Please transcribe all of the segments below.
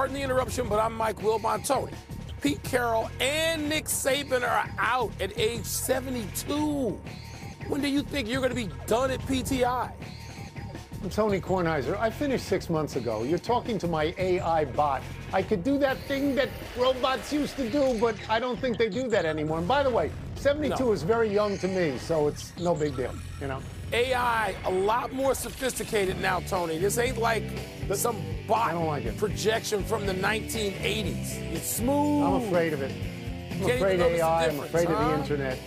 Pardon the interruption, but I'm Mike Wilbon-Tony. Pete Carroll and Nick Saban are out at age 72. When do you think you're going to be done at PTI? I'm Tony Kornheiser. I finished 6 months ago. You're talking to my AI bot. I could do that thing that robots used to do, but I don't think they do that anymore. And by the way, 72 is very young to me, so it's no big deal, you know? AI, a lot more sophisticated now, Tony. This ain't like some bot projection from the 1980s. It's smooth. I'm afraid of it. I'm afraid of AI. I'm afraid of the internet.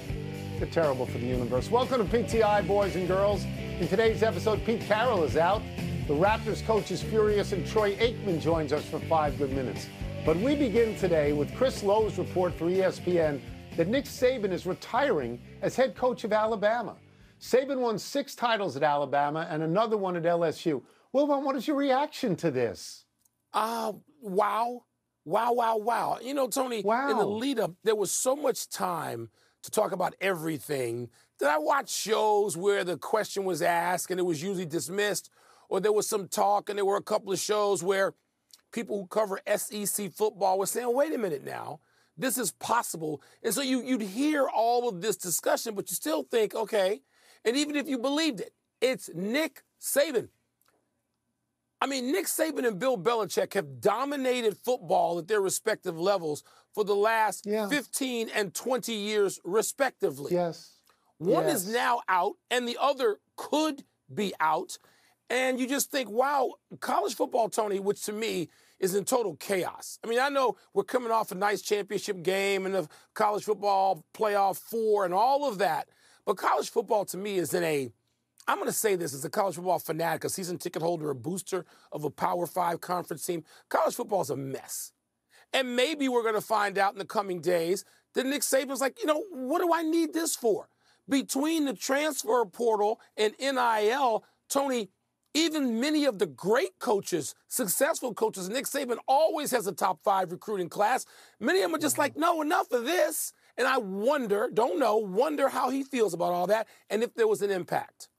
They're terrible for the universe. Welcome to PTI, boys and girls. In today's episode, Pete Carroll is out. The Raptors coach is furious, and Troy Aikman joins us for 5 good minutes. But we begin today with Chris Lowe's report for ESPN that Nick Saban is retiring as head coach of Alabama. Saban won 6 titles at Alabama and another one at LSU. Wilbon, what is your reaction to this? Wow. Wow. You know, Tony, in the lead-up, there was so much time to talk about everything that I watched shows where the question was asked and it was usually dismissed, or there was some talk and there were a couple of shows where people who cover SEC football were saying, wait a minute now, this is possible. And so you'd hear all of this discussion, but you still think, okay, and even if you believed it, it's Nick Saban. I mean, Nick Saban and Bill Belichick have dominated football at their respective levels for the last 15 and 20 years, respectively. Yes. One is now out, and the other could be out. And you just think, wow, college football, Tony, which to me is in total chaos. I mean, I know we're coming off a nice championship game and the college football playoff 4 and all of that. But college football, to me, is in a, I'm going to say this as a college football fanatic, a season ticket holder, a booster of a Power 5 conference team. College football is a mess. And maybe we're going to find out in the coming days that Nick Saban's like, you know, what do I need this for? Between the transfer portal and NIL, Tony, even many of the great coaches, successful coaches, Nick Saban always has a top 5 recruiting class. Many of them are just like, no, enough of this. And I wonder how he feels about all that and if there was an impact.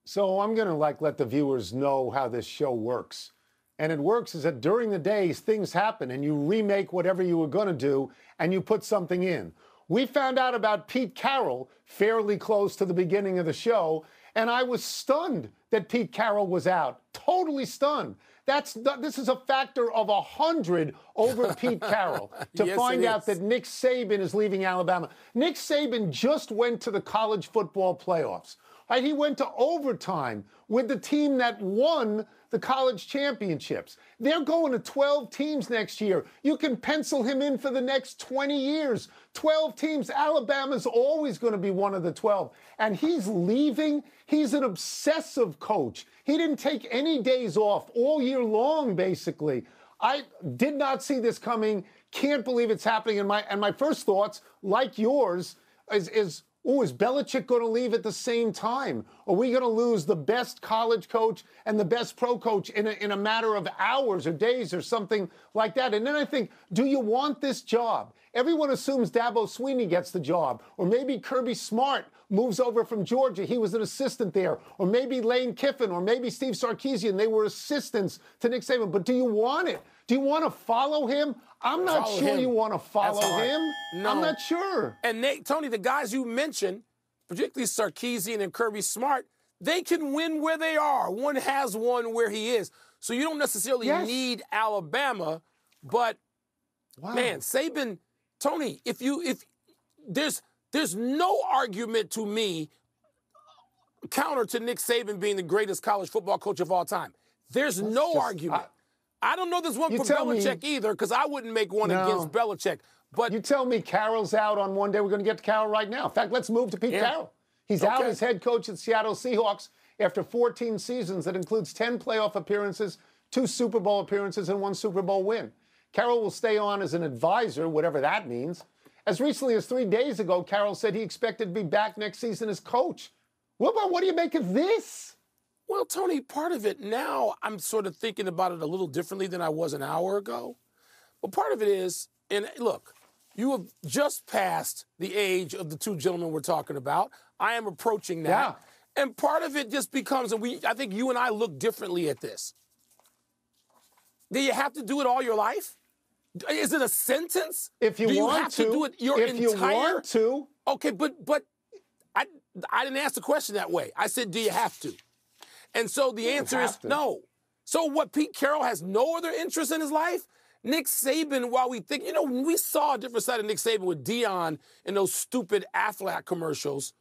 So I'm going to let the viewers know how this show works. And it works is that during the days, things happen and you remake whatever you were going to do and you put something in. We found out about Pete Carroll fairly close to the beginning of the show, and I was stunned that Pete Carroll was out. Totally stunned. This is a factor of 100 over Pete Carroll to find out that Nick Saban is leaving Alabama. Nick Saban just went to the college football playoffs. Right? He went to overtime with the team that won the college championships. They're going to 12 teams next year. You can pencil him in for the next 20 years. 12 teams. Alabama's always going to be one of the 12. And he's leaving. He's an obsessive coach. He didn't take any days off all year long, basically. I did not see this coming. Can't believe it's happening. And my first thoughts, like yours, is Belichick going to leave at the same time? Are we going to lose the best college coach and the best pro coach in a matter of hours or days or something like that? And then I think, do you want this job? Everyone assumes Dabo Swinney gets the job. Or maybe Kirby Smart moves over from Georgia. He was an assistant there. Or maybe Lane Kiffin or maybe Steve Sarkisian. They were assistants to Nick Saban. But do you want it? Do you want to follow him? I'm not sure you want to follow him. No. I'm not sure. And Tony, the guys you mentioned, particularly Sarkisian and Kirby Smart, they can win where they are. One has one where he is. So you don't necessarily need Alabama. But, man, Saban, Tony, if there's no argument to me counter to Nick Saban being the greatest college football coach of all time. There's no argument. I don't know there's one for Belichick either, because I wouldn't make one against Belichick. But you tell me Carroll's out on one day. We're going to get to Carroll right now. In fact, let's move to Pete Carroll. He's out as head coach at Seattle Seahawks after 14 seasons. That includes 10 playoff appearances, 2 Super Bowl appearances, and 1 Super Bowl win. Carroll will stay on as an advisor, whatever that means. As recently as 3 days ago, Carroll said he expected to be back next season as coach. What do you make of this? Well, Tony, part of it now, I'm sort of thinking about it a little differently than I was an hour ago. But part of it is, and look, you have just passed the age of the 2 gentlemen we're talking about. I am approaching that. Yeah. And part of it just becomes, and I think you and I look differently at this. Do you have to do it all your life? Is it a sentence? If you do you want have to do it your if entire? you want to. Okay, but I didn't ask the question that way. I said, do you have to? And so the answer is no. So what? Pete Carroll has no other interest in his life? Nick Saban, while we think, we saw a different side of Nick Saban with Dion in those stupid Aflac commercials.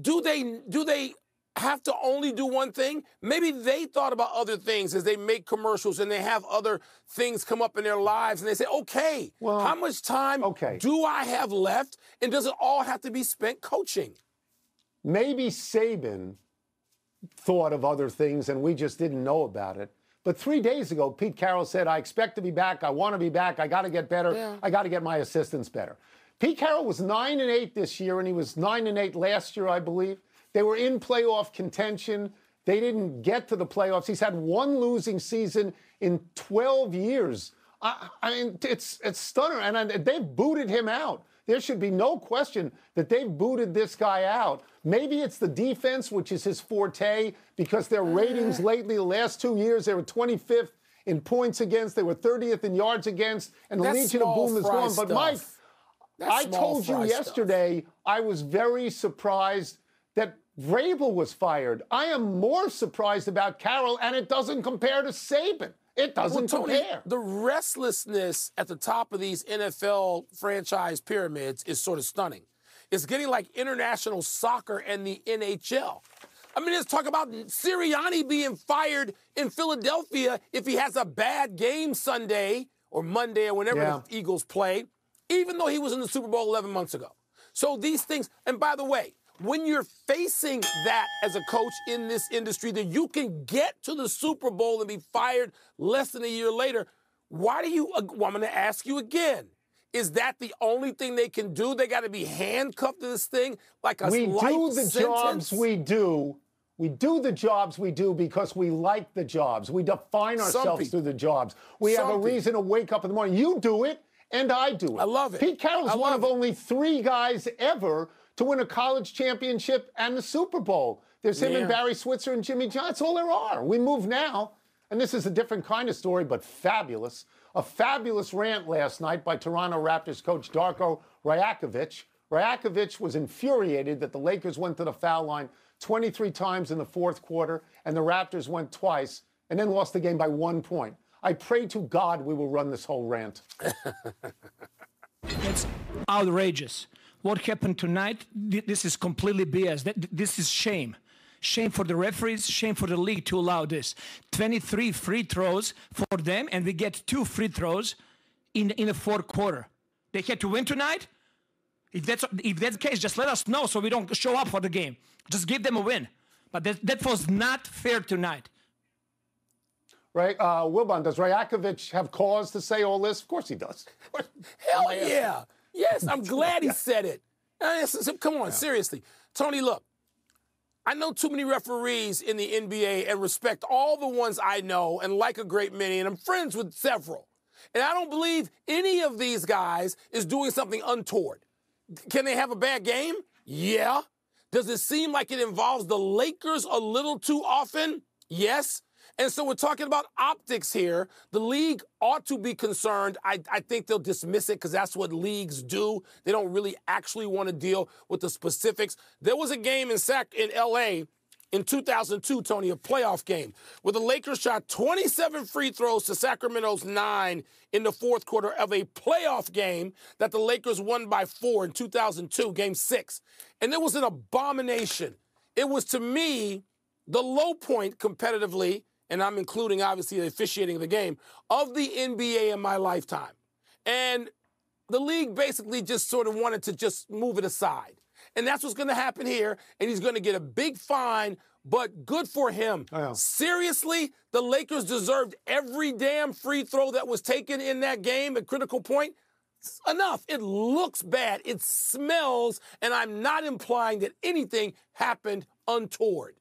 Do they have to only do one thing? Maybe they thought about other things as they make commercials and they have other things come up in their lives and they say, okay, well, how much time do I have left? And does it all have to be spent coaching? Maybe Saban thought of other things and we just didn't know about it. But 3 days ago, Pete Carroll said, I expect to be back. I want to be back. I got to get better. Yeah. I got to get my assistants better. Pete Carroll was 9-8 this year, and he was 9-8 last year, I believe. They were in playoff contention. They didn't get to the playoffs. He's had one losing season in 12 years. I mean, it's stunning. And they've booted him out. There should be no question that they've booted this guy out. Maybe it's the defense, which is his forte, because their ratings lately, the last 2 years, they were 25th in points against, they were 30th in yards against, and the Legion of Boom is gone. But, Mike, I told you yesterday I was very surprised that Vrabel was fired. I am more surprised about Carroll, and it doesn't compare to Saban. It doesn't compare. The restlessness at the top of these NFL franchise pyramids is sort of stunning. It's getting like international soccer and the NHL. I mean, let's talk about Sirianni being fired in Philadelphia if he has a bad game Sunday or Monday or whenever the Eagles play, even though he was in the Super Bowl 11 months ago. So these things, and by the way, when you're facing that as a coach in this industry, that you can get to the Super Bowl and be fired less than a year later, why do you, well, I'm going to ask you again, is that the only thing they can do? They got to be handcuffed to this thing like a life sentence? We do the jobs we do. We do the jobs we do because we like the jobs. We define ourselves through the jobs. We have a reason to wake up in the morning. You do it, and I do it. I love it. Pete Carroll's one of only 3 guys ever to win a college championship and the Super Bowl. There's him and Barry Switzer and Jimmy Johnson. That's all there are. We move now. And this is a different kind of story, but fabulous. A fabulous rant last night by Toronto Raptors coach Darko Rajakovic. Rajakovic was infuriated that the Lakers went to the foul line 23 times in the fourth quarter, and the Raptors went twice, and then lost the game by 1 point. I pray to God we will run this whole rant. It's outrageous. What happened tonight, this is completely BS. This is shame. Shame for the referees, shame for the league to allow this. 23 free throws for them, and we get 2 free throws in the fourth quarter. They had to win tonight? If that's the case, just let us know so we don't show up for the game. Just give them a win. But that was not fair tonight. Right, Wilbon, does Rajakovic have cause to say all this? Of course he does. Hell yeah. Yes, I'm glad he said it. Come on, seriously. Tony, look, I know too many referees in the NBA and respect all the ones I know and like a great many, and I'm friends with several. And I don't believe any of these guys is doing something untoward. Can they have a bad game? Yeah. Does it seem like it involves the Lakers a little too often? Yes. And so we're talking about optics here. The league ought to be concerned. I think they'll dismiss it because that's what leagues do. They don't really actually want to deal with the specifics. There was a game in L.A. in 2002, Tony, a playoff game, where the Lakers shot 27 free throws to Sacramento's 9 in the fourth quarter of a playoff game that the Lakers won by 4 in 2002, Game 6. And it was an abomination. It was, to me, the low point competitively, and I'm including, obviously, the officiating of the game, of the NBA in my lifetime. And the league basically just sort of wanted to just move it aside. And that's what's going to happen here, and he's going to get a big fine, but good for him. Seriously, the Lakers deserved every damn free throw that was taken in that game at critical point? Enough. It looks bad. It smells, and I'm not implying that anything happened untoward.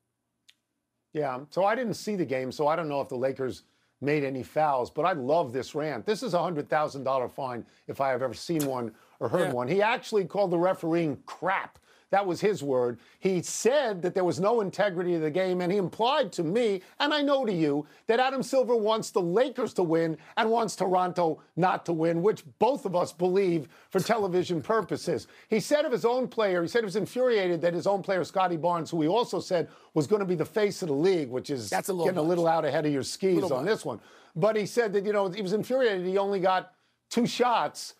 Yeah, so I didn't see the game, so I don't know if the Lakers made any fouls, but I love this rant. This is a $100,000 fine if I have ever seen one or heard one. He actually called the refereeing crap. That was his word. He said that there was no integrity to the game, and he implied to me, and I know to you, that Adam Silver wants the Lakers to win and wants Toronto not to win, which both of us believe for television purposes. He said of his own player, he said he was infuriated that his own player, Scotty Barnes, who he also said was going to be the face of the league, which is getting a little out ahead of your skis on this one. But he said that, he was infuriated he only got 2 shots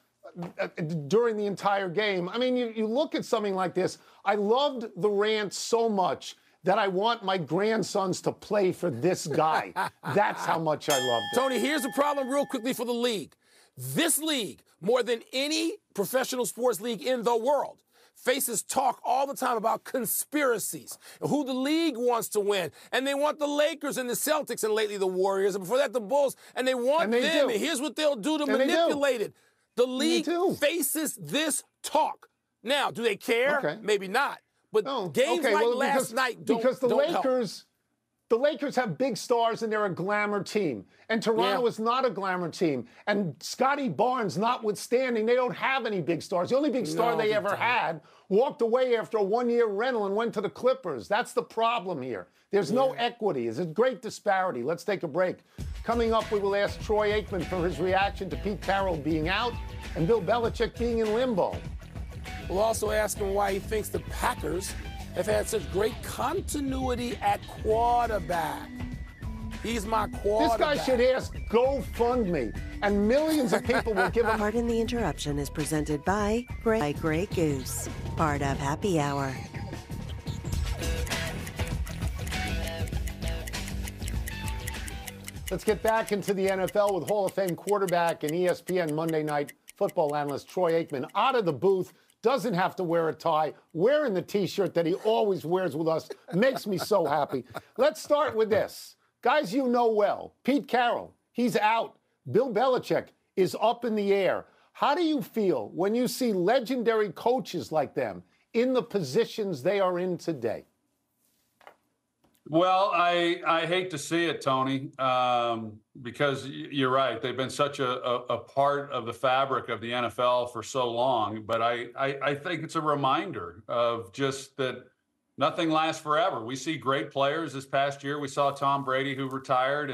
during the entire game. I mean, you look at something like this. I loved the rant so much that I want my grandsons to play for this guy. That's how much I loved it. Tony, here's the problem real quickly for the league. This league, more than any professional sports league in the world, faces talk all the time about conspiracies and who the league wants to win. And they want the Lakers and the Celtics and lately the Warriors, and before that the Bulls. And they want them, and here's what they'll do to manipulate it. The league faces this talk. Now, do they care? Okay. Maybe not. But games last night don't help. Because the Lakers have big stars and they're a glamour team. And Toronto is not a glamour team. And Scotty Barnes, notwithstanding, they don't have any big stars. The only big star they ever had walked away after a 1-year rental and went to the Clippers. That's the problem here. There's no equity. It's a great disparity. Let's take a break. Coming up, we will ask Troy Aikman for his reaction to Pete Carroll being out and Bill Belichick being in limbo. We'll also ask him why he thinks the Packers have had such great continuity at quarterback. He's my quarterback. This guy should ask GoFundMe, and millions of people will give him. Pardon the Interruption is presented by Grey Goose, part of Happy Hour. Let's get back into the NFL with Hall of Fame quarterback and ESPN Monday Night Football analyst Troy Aikman out of the booth. Doesn't have to wear a tie, wearing the T-shirt that he always wears with us. Makes me so happy. Let's start with this. Guys you know well, Pete Carroll, he's out. Bill Belichick is up in the air. How do you feel when you see legendary coaches like them in the positions they are in today? Well, I hate to see it, Tony, because you're right. They've been such a part of the fabric of the NFL for so long. But I think it's a reminder of just that nothing lasts forever. We see great players this past year. We saw Tom Brady, who retired,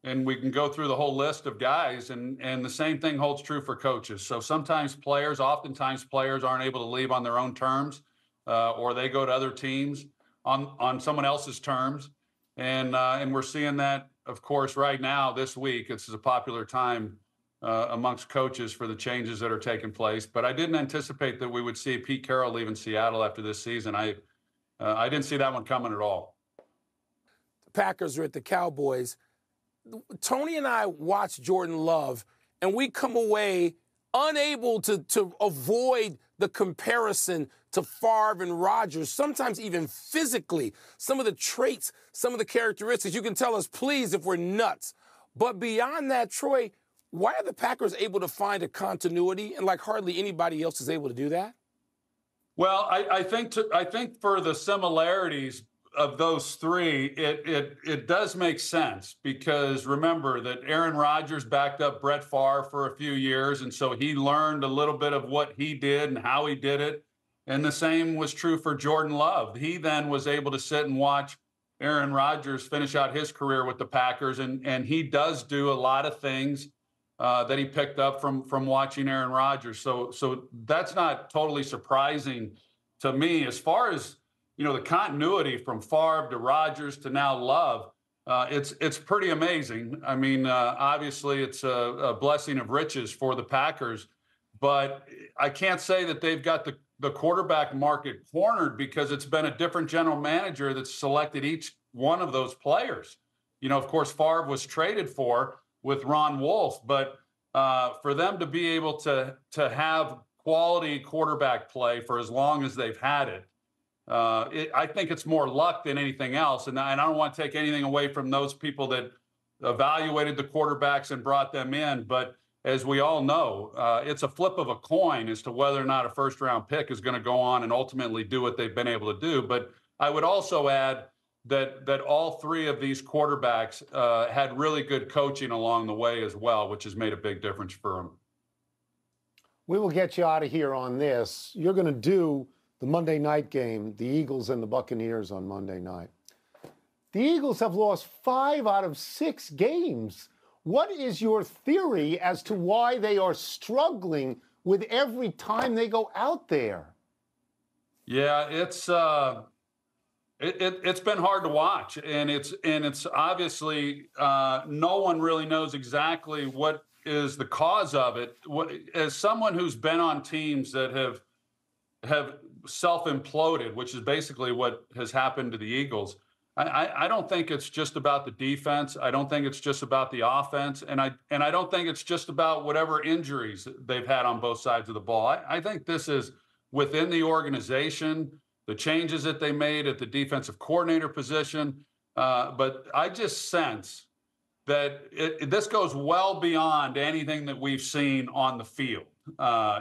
and we can go through the whole list of guys. And the same thing holds true for coaches. So oftentimes players aren't able to leave on their own terms, or they go to other teams on someone else's terms. And we're seeing that, of course, right now, this week. This is a popular time amongst coaches for the changes that are taking place. But I didn't anticipate that we would see Pete Carroll leaving Seattle after this season. I didn't see that one coming at all. The Packers are at the Cowboys. Tony and I watch Jordan Love, and we come away unable to avoid the comparison to Favre and Rodgers, sometimes even physically. Some of the traits, some of the characteristics, you can tell us, please, if we're nuts. But beyond that, Troy, why are the Packers able to find a continuity and like hardly anybody else is able to do that? Well, I think for the similarities of those three, it does make sense, because remember that Aaron Rodgers backed up Brett Favre for a few years, and so he learned a little bit of what he did and how he did it. And the same was true for Jordan Love. He then was able to sit and watch Aaron Rodgers finish out his career with the Packers, and he does do a lot of things that he picked up from watching Aaron Rodgers. So that's not totally surprising to me. As far as the continuity from Favre to Rodgers to now Love, it's pretty amazing. I mean, obviously it's a blessing of riches for the Packers, but I can't say that they've got the quarterback market cornered, because it's been a different general manager that's selected each one of those players. Of course, Favre was traded for with Ron Wolf, but for them to be able to have quality quarterback play for as long as they've had it, I think it's more luck than anything else. And I don't want to take anything away from those people that evaluated the quarterbacks and brought them in. But as we all know, it's a flip of a coin as to whether or not a first-round pick is going to go on and ultimately do what they've been able to do. But I would also add that all three of these quarterbacks had really good coaching along the way as well, which has made a big difference for them. We will get you out of here on this. You're going to do the Monday night game, the Eagles and the Buccaneers on Monday night. The Eagles have lost 5 out of 6 games. What is your theory as to why they are struggling with every time they go out there? Yeah, it's been hard to watch, and it's obviously no one really knows exactly what is the cause of it. As someone who's been on teams that have self-imploded, which is basically what has happened to the Eagles, I don't think it's just about the defense. I don't think it's just about the offense, and I don't think it's just about whatever injuries they've had on both sides of the ball. I think this is within the organization, the changes that they made at the defensive coordinator position. But I just sense that this goes well beyond anything that we've seen on the field.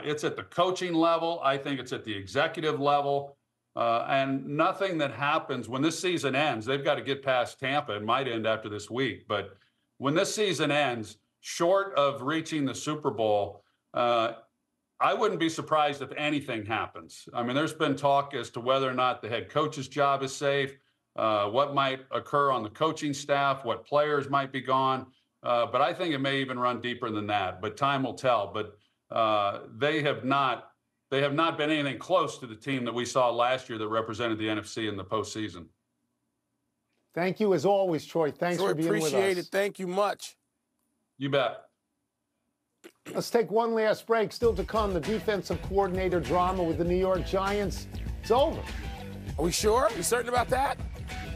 It's at the coaching level. I think it's at the executive level. And nothing that happens when this season ends, they've got to get past Tampa. It might end after this week. But when this season ends, short of reaching the Super Bowl, I wouldn't be surprised if anything happens. I mean, there's been talk as to whether or not the head coach's job is safe, what might occur on the coaching staff, what players might be gone. But I think it may even run deeper than that. But time will tell. But they have not been anything close to the team that we saw last year that represented the NFC in the postseason. Thank you as always, Troy. Thanks for being with us. Appreciate it. Thank you much. You bet. Let's take one last break. Still to come, the defensive coordinator drama with the New York Giants. It's over. Are we sure? Are we certain about that?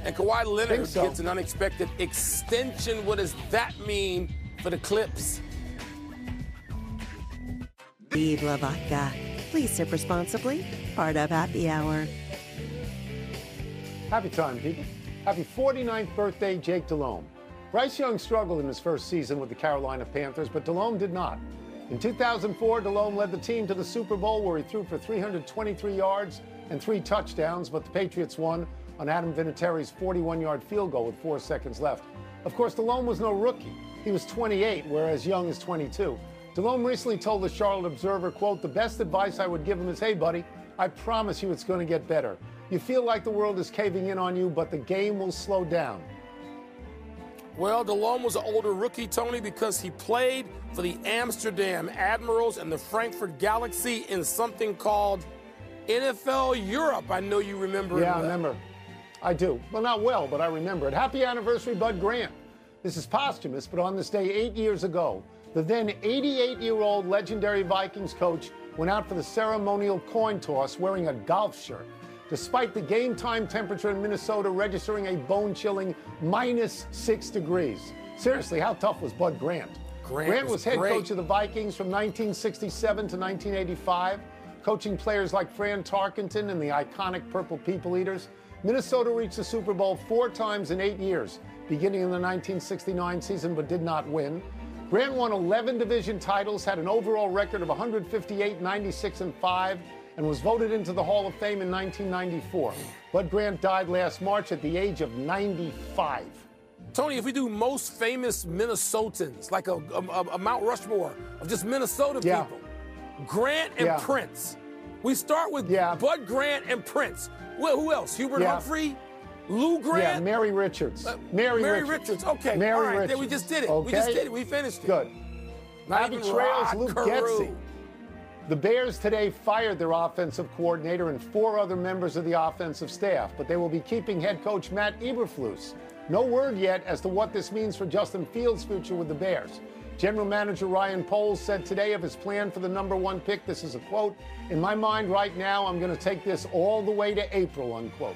And Kawhi Leonard so. gets an unexpected extension. What does that mean for the Clips? Vive la vodka. Please sip responsibly. Part of Happy Hour. Happy time, people. Happy 49th birthday, Jake Delhomme. Bryce Young struggled in his first season with the Carolina Panthers, but Delhomme did not. In 2004, Delhomme led the team to the Super Bowl, where he threw for 323 yards and 3 touchdowns, but the Patriots won on Adam Vinatieri's 41-yard field goal with 4 seconds left. Of course, Delhomme was no rookie. He was 28, whereas Young is 22. Delhomme recently told the Charlotte Observer, quote, "The best advice I would give him is, hey, buddy, I promise you it's going to get better. You feel like the world is caving in on you, but the game will slow down." Well, Delhomme was an older rookie, Tony, because he played for the Amsterdam Admirals and the Frankfurt Galaxy in something called NFL Europe. I know you remember it. Yeah, I remember. I do. Well, not well, but I remember it. Happy anniversary, Bud Grant. This is posthumous, but on this day 8 years ago, the then 88-year-old legendary Vikings coach went out for the ceremonial coin toss wearing a golf shirt, despite the game time temperature in Minnesota registering a bone-chilling -6 degrees. Seriously, how tough was Bud Grant? Grant was head coach of the Vikings from 1967 to 1985, coaching players like Fran Tarkenton and the iconic Purple People Eaters. Minnesota reached the Super Bowl 4 times in 8 years, beginning in the 1969 season, but did not win. Grant won 11 division titles, had an overall record of 158, 96, and 5, and was voted into the Hall of Fame in 1994. Bud Grant died last March at the age of 95. Tony, if we do most famous Minnesotans, like a Mount Rushmore of just Minnesota people, Grant and Prince. We start with Bud Grant and Prince. Well, who else? Hubert Humphrey? Lou Grant? Yeah, Mary Richards. Mary Richards. Okay, Mary all right, Richards. then we just did it. Okay. We just did it. We finished it. Good. Happy trails, Luke Getsy. The Bears today fired their offensive coordinator and 4 other members of the offensive staff, but they will be keeping head coach Matt Eberflus. No word yet as to what this means for Justin Fields' future with the Bears. General Manager Ryan Poles said today of his plan for the #1 pick, this is a quote, "In my mind right now, I'm going to take this all the way to April," unquote.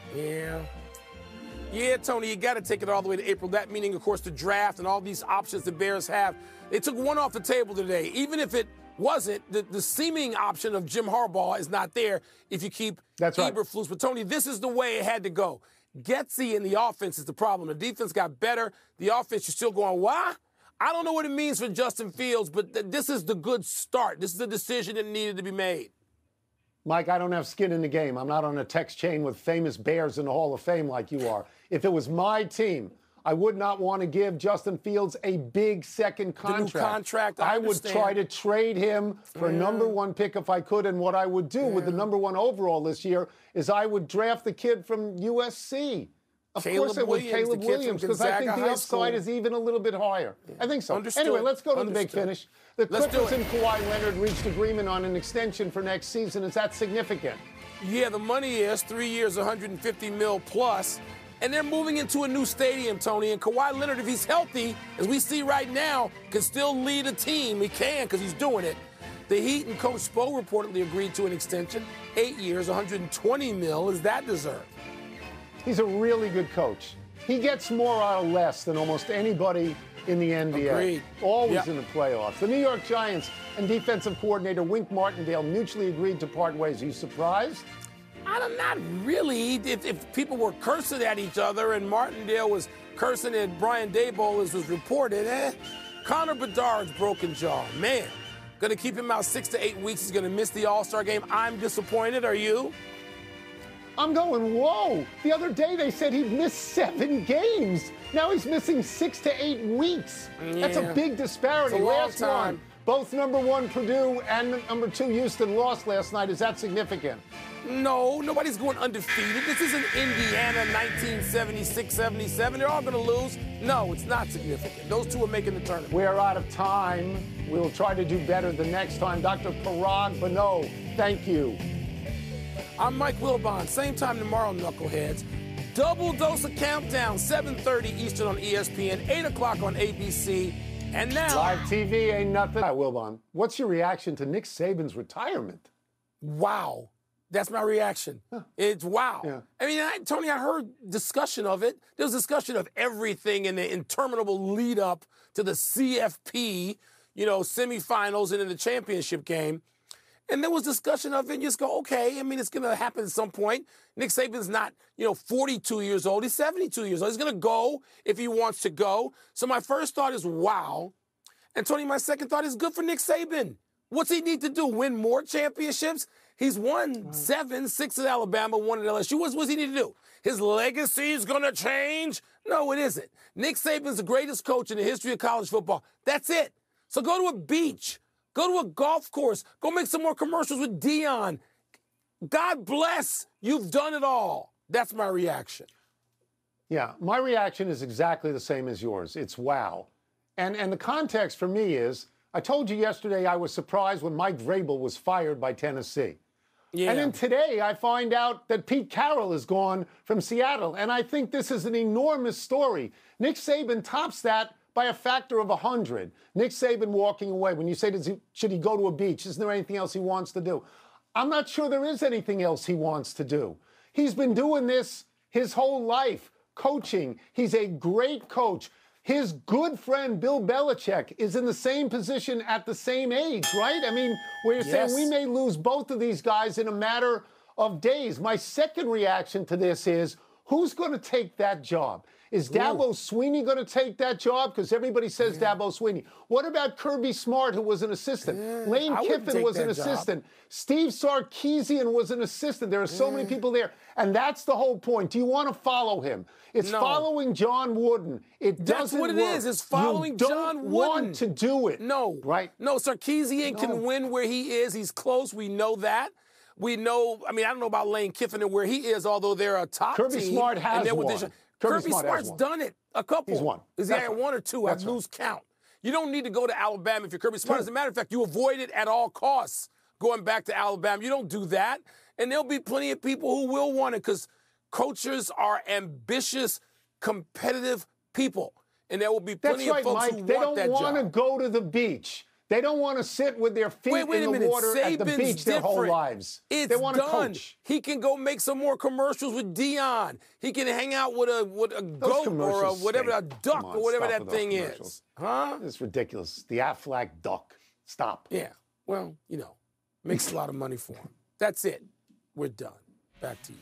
Yeah, Tony, you got to take it all the way to April. That meaning, of course, the draft and all these options the Bears have. They took one off the table today. Even if it wasn't, the seeming option of Jim Harbaugh is not there if you keep Eberflus. But, Tony, this is the way it had to go. Getsy in the offense is the problem. The defense got better. The offense, you're still going, why? I don't know what it means for Justin Fields, but this is the good start. This is the decision that needed to be made. Mike, I don't have skin in the game. I'm not on a text chain with famous Bears in the Hall of Fame like you are. If it was my team, I would not want to give Justin Fields a big second contract. The new contract, I would try to trade him for #1 pick if I could. And what I would do with the #1 overall this year is I would draft the kid from USC. Of course I would, Caleb Williams, because I think the upside is even a little bit higher. I think so. Understood. Anyway, let's go to the big finish. The Let's Clippers and Kawhi Leonard reached agreement on an extension for next season. Is that significant? Yeah, the money is 3 years, $150 million plus. And they're moving into a new stadium, Tony. And Kawhi Leonard, if he's healthy, as we see right now, can still lead a team. He can because he's doing it. The Heat and Coach Spo reportedly agreed to an extension, 8 years, $120 million. Is that deserved? He's a really good coach. He gets more out of less than almost anybody in the NBA. Agreed. Always in the playoffs. The New York Giants and defensive coordinator Wink Martindale mutually agreed to part ways. Are you surprised? Not really. If people were cursing at each other and Martindale was cursing at Brian Daboll, as was reported, Connor Bedard's broken jaw. Man, going to keep him out 6 to 8 weeks. He's going to miss the All-Star game. I'm disappointed. Are you? I'm going, whoa. The other day they said he'd miss 7 games. Now he's missing 6 to 8 weeks. Yeah. That's a big disparity. It's a long Last time. one, both #1 Purdue and #2 Houston lost last night. Is that significant? No, nobody's going undefeated. This isn't Indiana 1976-77. They're all going to lose. No, it's not significant. Those two are making the tournament. We're out of time. We'll try to do better the next time. Dr. Parag Bano, thank you. I'm Mike Wilbon. Same time tomorrow, knuckleheads. Double dose of Countdown, 7:30 Eastern on ESPN, 8 o'clock on ABC. And now... Live TV ain't nothing. Hi, Wilbon. What's your reaction to Nick Saban's retirement? Wow. That's my reaction. Huh. It's wow. Yeah. I mean, Tony, I heard discussion of it. There was discussion of everything in the interminable lead up to the CFP, semifinals and in the championship game. And there was discussion of it, and you just go, okay, I mean, it's going to happen at some point. Nick Saban's not, 42 years old. He's 72 years old. He's going to go if he wants to go. So my first thought is, wow. And, Tony, my second thought is good for Nick Saban. What's he need to do? Win more championships? He's won 7, 6 at Alabama, 1 at LSU. What's he need to do? His legacy is going to change? No, it isn't. Nick Saban's the greatest coach in the history of college football. That's it. So go to a beach. Go to a golf course. Go make some more commercials with Dion. God bless. You've done it all. That's my reaction. Yeah, my reaction is exactly the same as yours. It's wow. And the context for me is, I told you yesterday I was surprised when Mike Vrabel was fired by Tennessee. Yeah. And then today I find out that Pete Carroll is gone from Seattle. And I think this is an enormous story. Nick Saban tops that by a factor of 100. Nick Saban walking away. When you say, should he go to a beach? Isn't there anything else he wants to do? I'm not sure there is anything else he wants to do. He's been doing this his whole life, coaching. He's a great coach. His good friend Bill Belichick is in the same position at the same age, right? I mean, where you're saying we may lose both of these guys in a matter of days. My second reaction to this is, who's going to take that job? Is Dabo Swinney going to take that job? Because everybody says Dabo Swinney. What about Kirby Smart, who was an assistant? Lane Kiffin was an assistant. Steve Sarkisian was an assistant. There are so many people there. And that's the whole point. Do you want to follow him? It's following John Wooden. It doesn't work. That's what it is. It's following John Wooden. You don't want to do it. No. Right? No, Sarkisian can win where he is. He's close. We know that. We know, I don't know about Lane Kiffin and where he is, although they're a top team. Kirby Smart has won. Kirby Smart's done it a couple. He's won. Is he at 1 or 2? I lose count. You don't need to go to Alabama if you're Kirby Smart. As a matter of fact, you avoid it at all costs going back to Alabama. You don't do that. And there'll be plenty of people who will want it because coaches are ambitious, competitive people. And there will be plenty of folks who want that job. They don't want to go to the beach. They don't want to sit with their feet in the water at the beach their whole lives. They want to coach. He can go make some more commercials with Dion. He can hang out with a goat or a duck or whatever that thing is. Huh? It's ridiculous. The Aflac duck. Stop. Yeah. Well, makes a lot of money for him. That's it. We're done. Back to you.